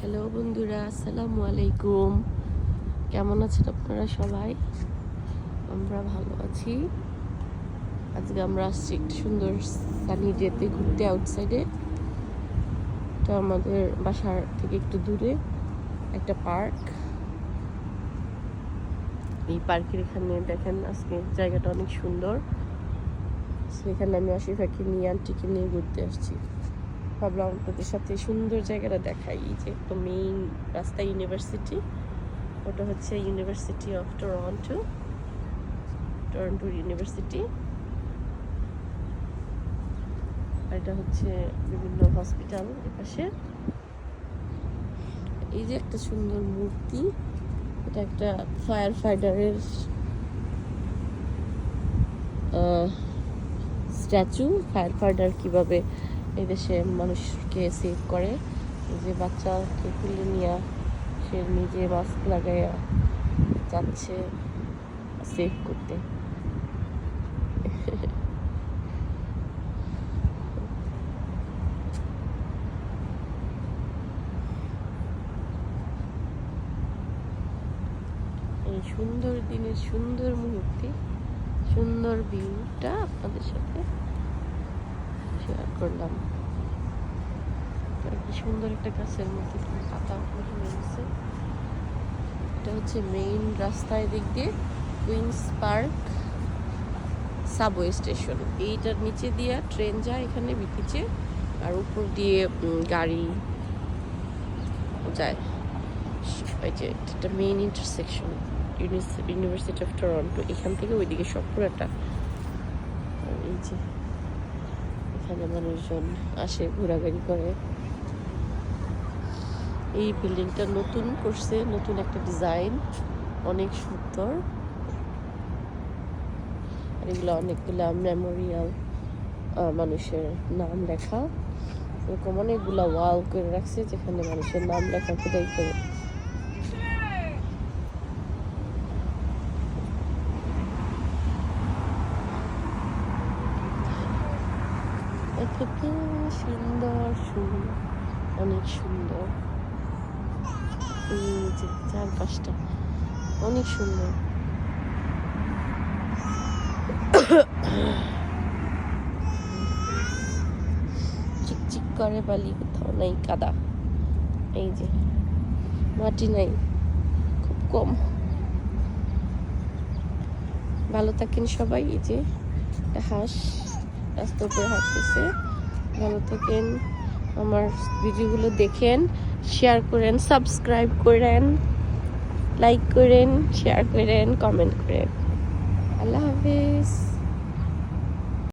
Hello বন্ধুরা, আসসালামু আলাইকুম। কেমন আছেন আপনারা সবাই? আমরা ভালো আছি। আজকে আমরা আসছি একটু সুন্দর সানি ডেতে ঘুরতে আউটসাইডে। এটা আমাদের বাসার থেকে একটু দূরে একটা পার্ক। এই পার্কের এখানে দেখেন আজকে জায়গাটা অনেক সুন্দর। সেখানে আমি আশিফাকে নিয়ে আন্টিকে নিয়ে ঘুরতে আসছি। ভাবলাম আপনাদের সাথে সুন্দর জায়গাটা দেখাই। এই যে একদম মেইন রাস্তা ইউনিভার্সিটি, ওটা হচ্ছে ইউনিভার্সিটি অফ টরন্টো ইউনিভার্সিটি। আর এটা হচ্ছে বিভিন্ন হসপিটাল এপাশে। এই যে একটা সুন্দর মূর্তি, এটা একটা ফায়ার ফাইটারের স্ট্যাচু। ফায়ার ফাইটার কিভাবে এই দেশে মানুষকে সেভ করে। এই যে বাচ্চাকে তুলে নিয়ে সে নিজে মাস্ক লাগাইয়া যাচ্ছে সেভ করতে। এই সুন্দর দিনের সুন্দর মুহূর্তে সুন্দর ভিউটা আপনাদের সাথে শেয়ার করলাম। কি সুন্দর একটা গাছের মধ্যে পাতা হয়ে গেছে। এটা হচ্ছে মেইন রাস্তায় দিক দিয়ে কুইন্স পার্ক সাবওয়ে স্টেশন। এইটার নিচে দিয়ে ট্রেন যায় এখানে ভিতিচে, আর উপর দিয়ে গাড়ি যায়। এই যে এটা main intersection university of Toronto. এখান থেকে ওইদিকে সব পুরোটা। এই যে এখানে মানুষজন আসে, ঘোরাঘুরি করে। এই বিল্ডিংটা নতুন করছে, নতুন একটা ডিজাইন, অনেক সুন্দর। আর এগুলো অনেকগুলা মেমোরিয়াল, মানুষের নাম লেখা, এরকম অনেকগুলা ওয়াল করে রাখছে যেখানে মানুষের নাম লেখা খোদাই করে। সুন্দর অনেক সুন্দর। এই যে চারপাশটা অনেক সুন্দর। চিকচিক করে বালি, কোথাও নাই কাদা। এই যে মাটি নাই, খুব কম। ভালো থাকেন সবাই। এই যে হাঁস রাস্তার উপরে হাঁটতেছে। ভালো থাকেন, আমার ভিডিওগুলো দেখেন, শেয়ার করেন, সাবস্ক্রাইব করেন, লাইক করেন, শেয়ার করেন, কমেন্ট করেন। আল্লাহ হাফেজ।